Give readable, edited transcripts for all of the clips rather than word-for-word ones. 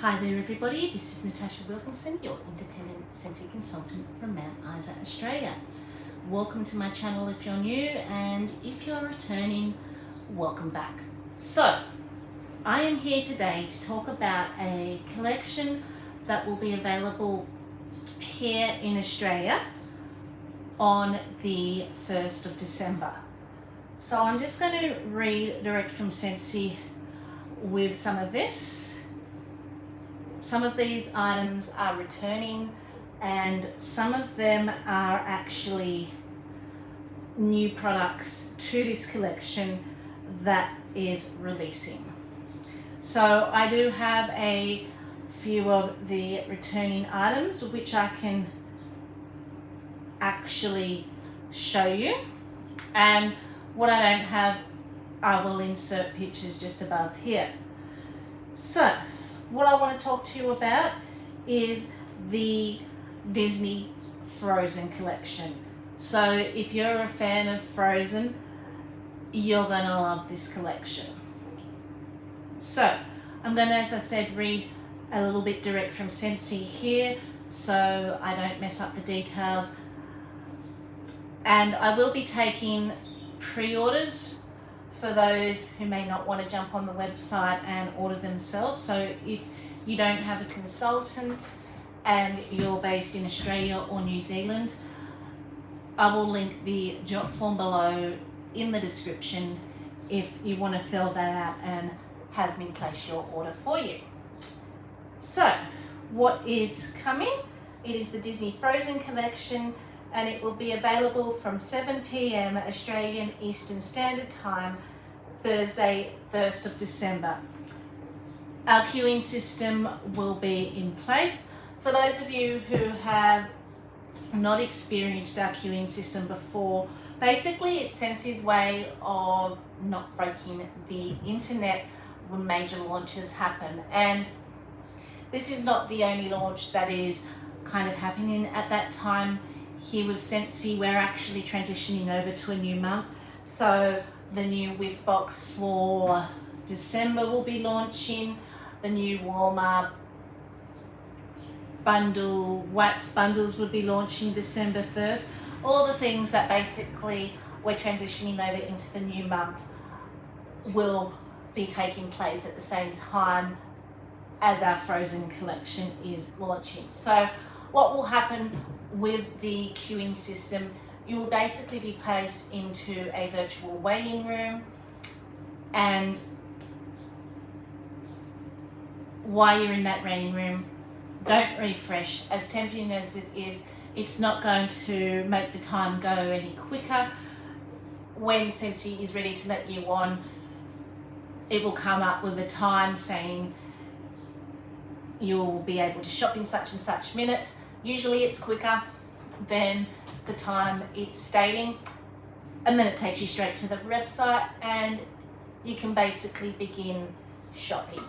Hi there everybody, this is Natasha Wilkinson, your independent Scentsy consultant from Mount Isa, Australia. Welcome to my channel if you're new, and if you're returning, welcome back. So, I am here today to talk about a collection that will be available here in Australia on the 1st of December. So I'm just going to read direct from Scentsy with some of this. Some of these items are returning and some of them are actually new products to this collection that is releasing. So I do have a few of the returning items which I can actually show you, and what I don't have I will insert pictures just above here. So what I want to talk to you about is the Disney Frozen collection. So if you're a fan of Frozen, you're going to love this collection. So I'm going to, as I said, read a little bit direct from Scentsy here so I don't mess up the details. And I will be taking pre-orders for those who may not want to jump on the website and order themselves. So if you don't have a consultant and you're based in Australia or New Zealand, I will link the job form below in the description if you want to fill that out and have me place your order for you. So what is coming? It is the Disney Frozen collection, and it will be available from 7 p.m. Australian Eastern Standard Time, Thursday, 1st of December. Our queuing system will be in place. For those of you who have not experienced our queuing system before, basically it's Scentsy's way of not breaking the internet when major launches happen. And this is not the only launch that is kind of happening at that time. Here with Scentsy, we're actually transitioning over to a new month. So the new Whiff Box for December will be launching. The new warmer bundle, wax bundles would be launching December 1st. All the things that basically we're transitioning over into the new month will be taking place at the same time as our Frozen collection is launching. So what will happen with the queuing system, you will basically be placed into a virtual waiting room, and while you're in that waiting room, don't refresh. As tempting as it is, it's not going to make the time go any quicker. When Scentsy is ready to let you on, it will come up with a time saying you'll be able to shop in such and such minutes. Usually it's quicker than the time it's stating, and then it takes you straight to the website and you can basically begin shopping.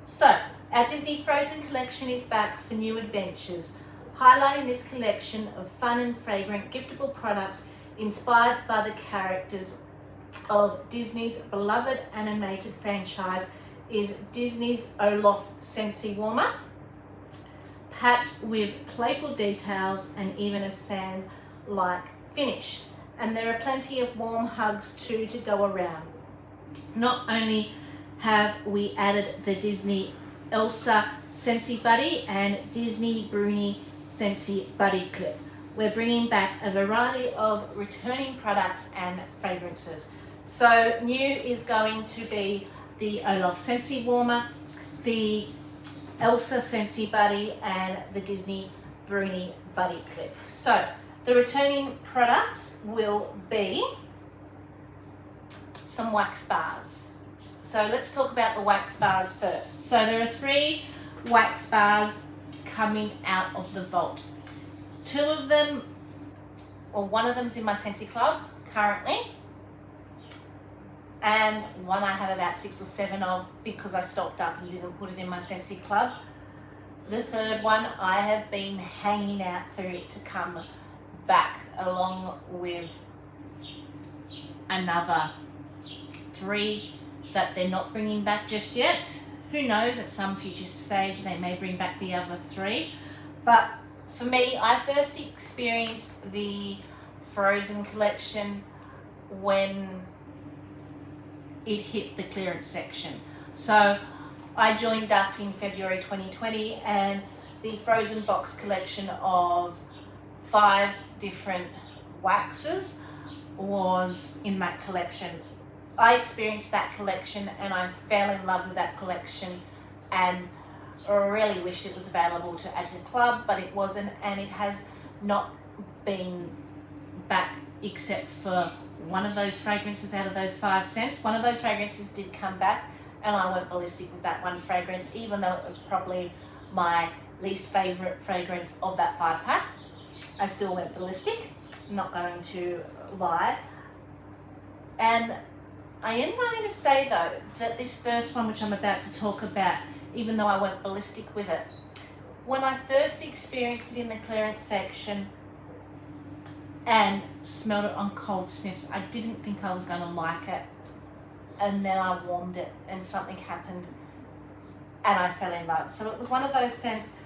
So our Disney Frozen collection is back for new adventures, highlighting this collection of fun and fragrant giftable products inspired by the characters of Disney's beloved animated franchise is Disney's Olaf Scentsy Warmer, packed with playful details and even a sand-like finish. And there are plenty of warm hugs too to go around. Not only have we added the Disney Elsa Scentsy Buddy and Disney Bruni Scentsy Buddy Clip, we're bringing back a variety of returning products and fragrances. So new is going to be the Olaf Scentsy Warmer, the Elsa Scentsy Buddy, and the Disney Bruni Buddy Clip. So the returning products will be some wax bars. So let's talk about the wax bars first. So there are 3 wax bars coming out of the vault. 2 of them, or 1 of them's in my Scentsy Club currently, and 1 I have about 6 or 7 of because I stocked up and didn't put it in my Scentsy Club. The 3rd one I have been hanging out for it to come back, along with another 3 that they're not bringing back just yet, Who knows, at some future stage they may bring back the other 3. But for me, I first experienced the Frozen collection when it hit the clearance section. So I joined up in February 2020, and the Frozen box collection of 5 different waxes was in that collection. I experienced that collection and I fell in love with that collection, and really wished it was available to add to the club, but it wasn't, and it has not been back except for one of those fragrances out of those 5 scents. One of those fragrances did come back, and I went ballistic with that one fragrance, even though it was probably my least favourite fragrance of that 5-pack. I still went ballistic, not going to lie. And I am going to say though that this first one, which I'm about to talk about, even though I went ballistic with it, when I first experienced it in the clearance section and smelled it on cold sniffs, I didn't think I was going to like it. And then I warmed it and something happened and I fell in love. So it was one of those scents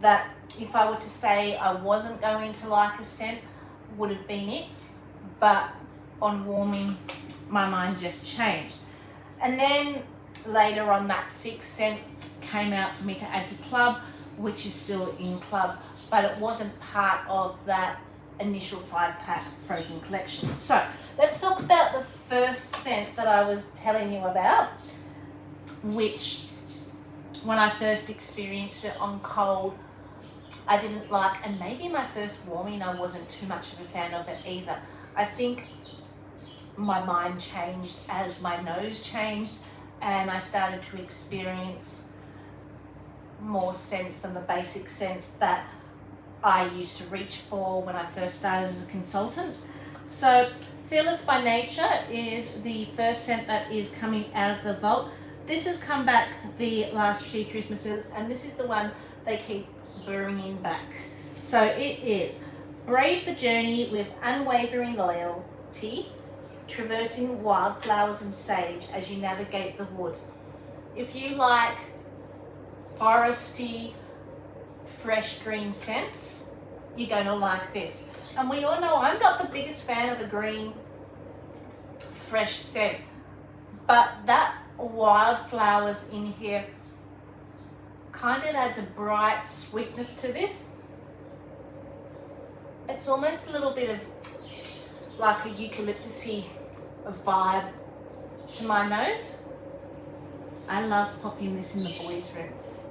that if I were to say I wasn't going to like a scent, would have been it. But on warming, my mind just changed. And then later on, that 6th scent came out for me to add to club, which is still in club, but it wasn't part of that initial 5-pack Frozen collection. So let's talk about the first scent that I was telling you about, which when I first experienced it on cold, I didn't like, and maybe my first warming I wasn't too much of a fan of it either. I think my mind changed as my nose changed and I started to experience more scents than the basic scents that I used to reach for when I first started as a consultant. So Fearless by Nature is the first scent that is coming out of the vault. This has come back the last few Christmases, and this is the one they keep bringing back. So it is brave the journey with unwavering loyalty, traversing wildflowers and sage as you navigate the woods. If you like foresty, fresh green scents, you're going to like this. And we all know I'm not the biggest fan of a green, fresh scent, but that wildflowers in here kind of adds a bright sweetness to this. It's almost a little bit of like a eucalyptusy vibe to my nose. I love popping this in the boys' room.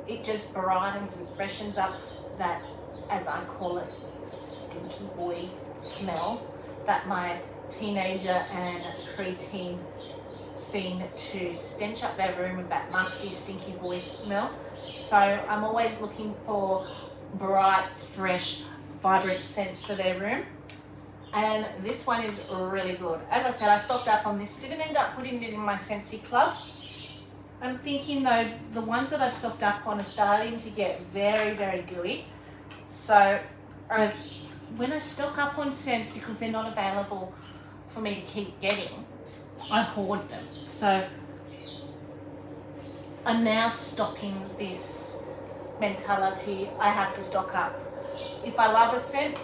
It just brightens and freshens up that, as I call it, stinky boy smell that my teenager and preteen seem to stench up their room with that musty, stinky boy smell. So I'm always looking for bright, fresh, vibrant scents for their room. And this one is really good. As I said, I stocked up on this. Didn't end up putting it in my Scentsy Club. I'm thinking though, the ones that I've stocked up on are starting to get very, very gooey. So when I stock up on scents, because they're not available for me to keep getting, I hoard them. So I'm now stocking this mentality. I have to stock up. If I love a scent,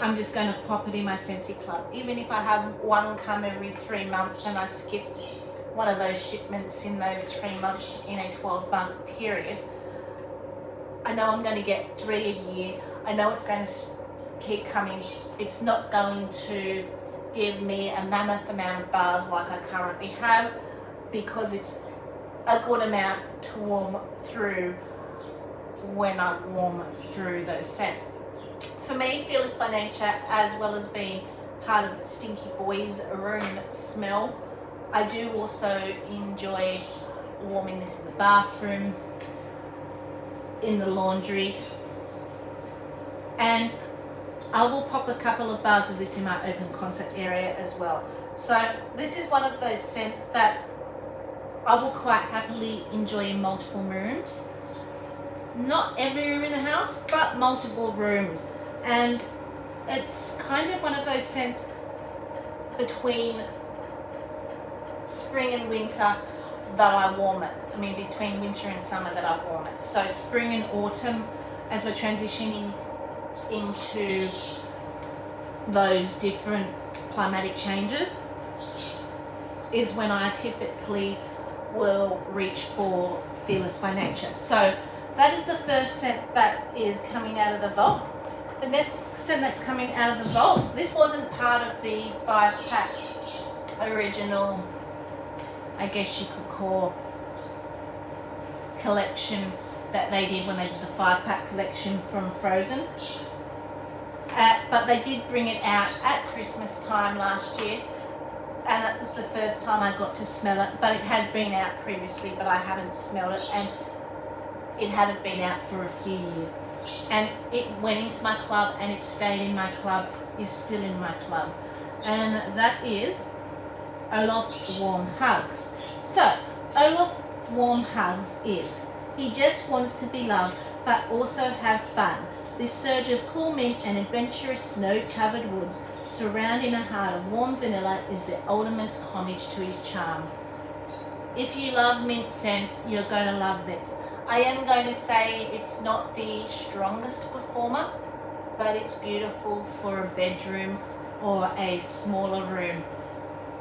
I'm just going to pop it in my Scentsy Club. Even if I have one come every 3 months and I skip one of those shipments in those 3 months in a 12-month period, I know I'm going to get 3 a year. I know it's going to keep coming. It's not going to give me a mammoth amount of bars like I currently have, because it's a good amount to warm through when I warm through those scents. For me, Fearless by Nature, as well as being part of the Stinky Boys room smell, I do also enjoy warming this in the bathroom, in the laundry, and I will pop a couple of bars of this in my open concept area as well. So this is one of those scents that I will quite happily enjoy in multiple rooms. Not every room in the house, but multiple rooms. And it's kind of one of those scents between spring and winter that I warm it. I mean, between winter and summer that I warm it. So spring and autumn, as we're transitioning into those different climatic changes, is when I typically will reach for Fearless by Nature. So that is the first scent that is coming out of the vault. The next scent that's coming out of the vault, this wasn't part of the 5-pack original, I guess you could call, collection that they did when they did the 5-pack collection from Frozen. But they did bring it out at Christmas time last year, and that was the first time I got to smell it. But it had been out previously, but I hadn't smelled it, and it hadn't been out for a few years. And it went into my club, and it stayed in my club, is still in my club. And that is Olaf Warm Hugs. So, Olaf Warm Hugs is, he just wants to be loved, but also have fun. This surge of cool mint and adventurous snow-covered woods surrounding a heart of warm vanilla is the ultimate homage to his charm. If you love mint scents, you're going to love this. I am going to say it's not the strongest performer, but it's beautiful for a bedroom or a smaller room.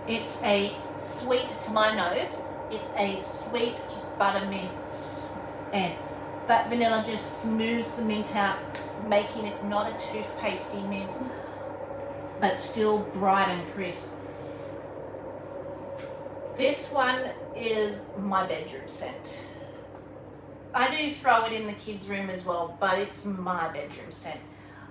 It's a sweet, to my nose, it's a sweet buttermint, and that vanilla just smooths the mint out, making it not a toothpastey mint, but still bright and crisp. This one is my bedroom scent. I do throw it in the kids' room as well, but it's my bedroom scent.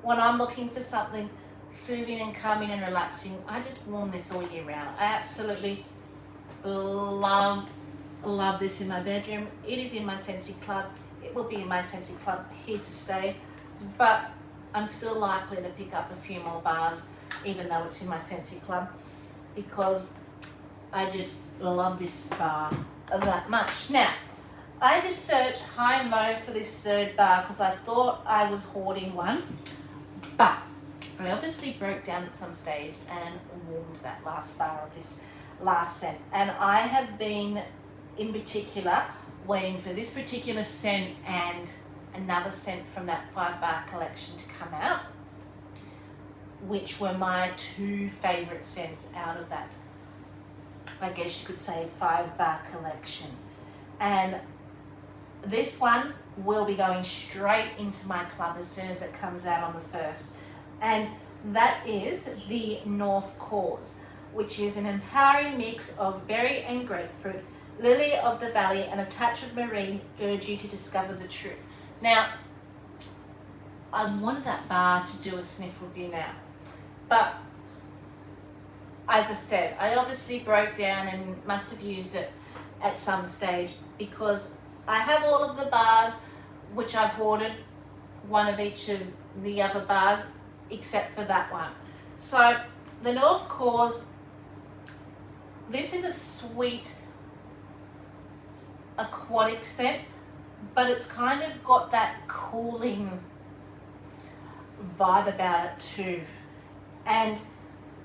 When I'm looking for something soothing and calming and relaxing, I just warm this all year round. I absolutely love this in my bedroom. It is in my Scentsy Club. It will be in my Scentsy Club here to stay, but I'm still likely to pick up a few more bars, even though it's in my Scentsy Club, because I just love this bar that much. Now, I just searched high and low for this third bar because I thought I was hoarding one, but I obviously broke down at some stage and warmed that last bar of this last scent. And I have been, in particular, waiting for this particular scent and another scent from that 5-bar collection to come out, which were my 2 favourite scents out of that, I guess you could say, 5-bar collection. And this one will be going straight into my club as soon as it comes out on the 1st. And that is the North Cause, which is an empowering mix of berry and grapefruit, lily of the valley, and a touch of marine urge you to discover the truth. Now, I wanted that bar to do a sniff review now, but as I said, I obviously broke down and must have used it at some stage, because I have all of the bars which I've ordered, one of each of the other bars except for that one. So the North Cause, this is a sweet aquatic scent, but it's kind of got that cooling vibe about it too. And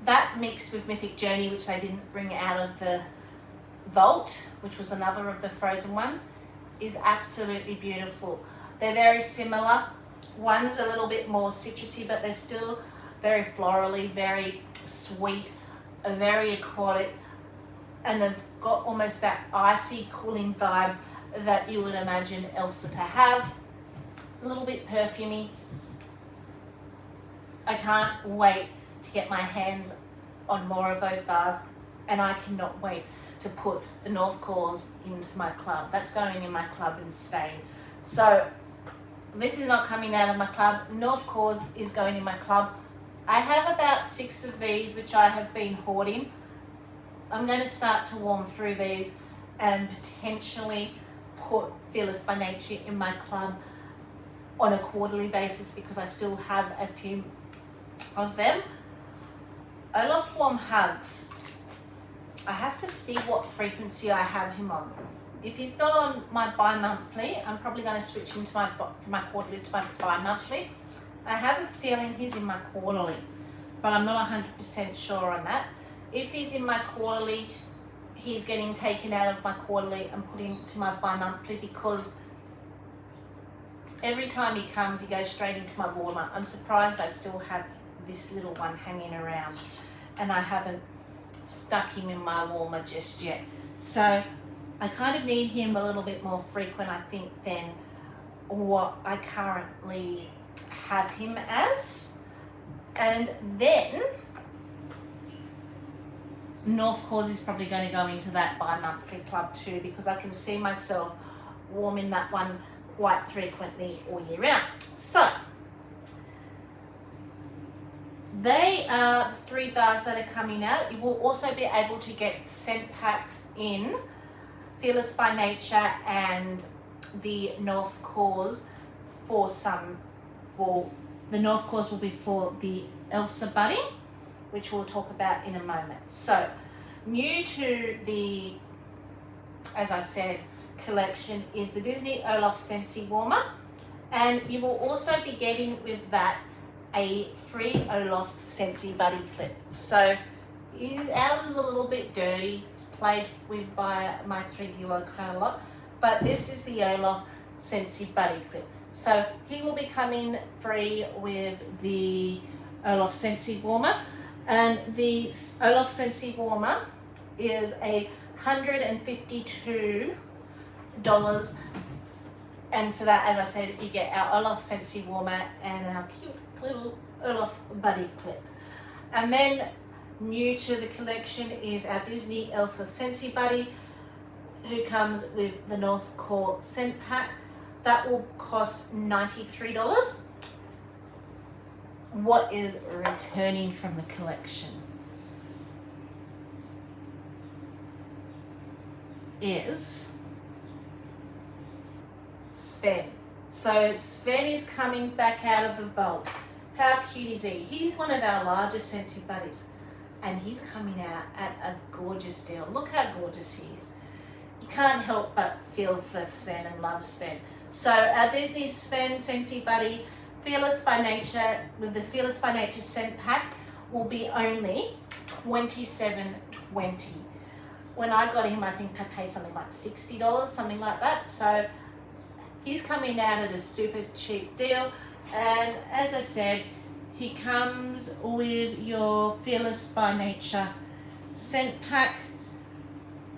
that mixed with Mythic Journey, which they didn't bring out of the vault, which was another of the Frozen ones, is absolutely beautiful. They're very similar. One's a little bit more citrusy, but they're still very florally, very sweet, very aquatic, and they've got almost that icy cooling vibe that you would imagine Elsa to have. A little bit perfumey. I can't wait to get my hands on more of those bars, and I cannot wait to put the North Cause into my club. That's going in my club and staying. So this is not coming out of my club. North Cause is going in my club. I have about 6 of these which I have been hoarding. I'm going to start to warm through these and potentially put Fearless by Nature in my club on a quarterly basis, because I still have a few of them. Olaf Warm Hugs. I have to see what frequency I have him on. If he's not on my bi-monthly, I'm probably going to switch him to from my quarterly to my bi-monthly. I have a feeling he's in my quarterly, but I'm not 100% sure on that. If he's in my quarterly, he's getting taken out of my quarterly and put into my bi-monthly, because every time he comes, he goes straight into my warmer. I'm surprised I still have this little one hanging around, and I haven't stuck him in my warmer just yet. So I kind of need him a little bit more frequent, I think, than what I currently have him as. And then North Cause is probably going to go into that bi-monthly club too, because I can see myself warming that one quite frequently all year round. So they are the 3 bars that are coming out. You will also be able to get scent packs in Fearless by Nature and the North Cause for the North Cause will be for the Elsa Buddy, which we'll talk about in a moment. So, new to the, as I said, collection is the Disney Olaf Scentsy Warmer, and you will also be getting with that a free Olaf Scentsy Buddy Clip. So ours is a little bit dirty. It's played with by my 3 viewer quite a lot, but this is the Olaf Scentsy Buddy Clip. So he will be coming free with the Olaf Scentsy Warmer, and the Olaf Scentsy Warmer is $152, and for that, as I said, you get our Olaf Scentsy Warmer and our cute little Olaf Buddy Clip. And then new to the collection is our Disney Elsa Scentsy Buddy, who comes with the North Core scent pack. That will cost $93. What is returning from the collection is Sven. So Sven is coming back out of the vault. How cute is he? He's one of our largest Scentsy Buddies, and he's coming out at a gorgeous deal. Look how gorgeous he is. You can't help but feel for Sven and love Sven. So our Disney Sven Scentsy Buddy, Fearless by Nature, with the Fearless by Nature scent pack, will be only $27.20. When I got him, I think I paid something like $60, something like that. So he's coming out at a super cheap deal. And as I said, he comes with your Fearless by Nature scent pack.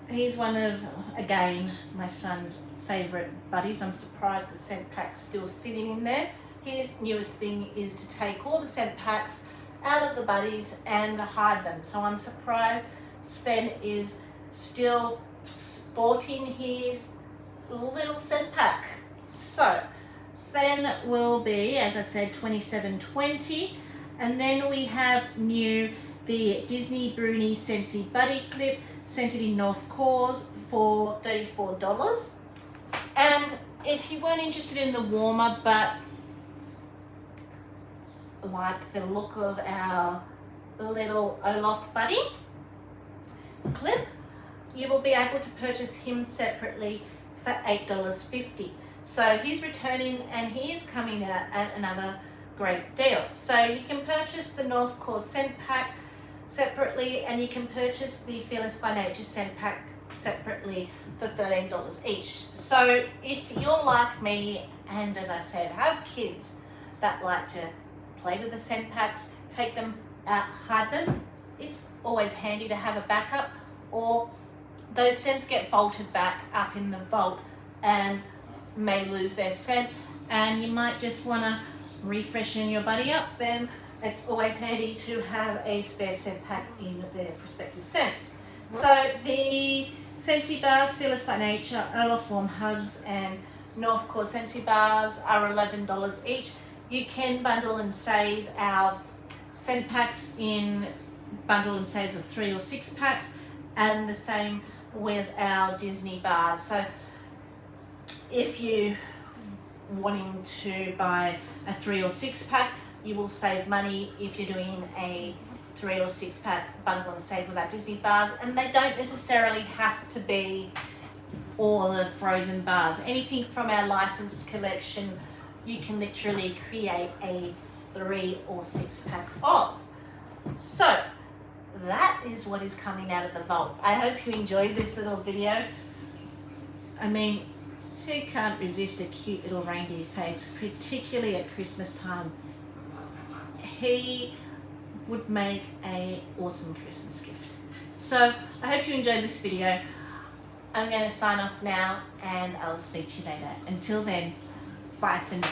He's one of, again, my son's favourite buddies. I'm surprised the scent pack's still sitting in there. His newest thing is to take all the scent packs out of the buddies and hide them. So I'm surprised Sven is still sporting his little scent pack. So Sven will be, as I said, $27.20. And then we have new the Disney Bruni Scentsy Buddy Clip, scented in North Cause, for $34. And if you weren't interested in the warmer but liked the look of our little Olaf Buddy Clip, you will be able to purchase him separately for $8.50. So he's returning, and he is coming out at another great deal. So you can purchase the North Core scent pack separately, and you can purchase the Fearless by Nature scent pack separately for $13 each. So if you're like me, and as I said, have kids that like to play with the scent packs, take them out, hide them, it's always handy to have a backup, or those scents get vaulted back up in the vault and may lose their scent, and you might just want to refreshen your buddy up. Then it's always handy to have a spare scent pack in their respective scents. So the Scentsy bars, Fearless by Nature, Olaf Warm Hugs, and North Core Scentsy bars are $11 each. You can bundle and save our scent packs in bundle and saves of 3 or 6 packs, and the same with our Disney bars. So if you wanting to buy a 3 or 6 pack, you will save money if you're doing a 3 or 6 pack bundle and save with our Disney bars, and they don't necessarily have to be all the frozen bars. Anything from our licensed collection you can literally create a 3 or 6 pack of. So that is what is coming out of the vault. I hope you enjoyed this little video. I mean, who can't resist a cute little reindeer face, particularly at Christmas time? He would make an awesome Christmas gift. So I hope you enjoyed this video. I'm going to sign off now and I'll speak to you later. Until then, bye for now.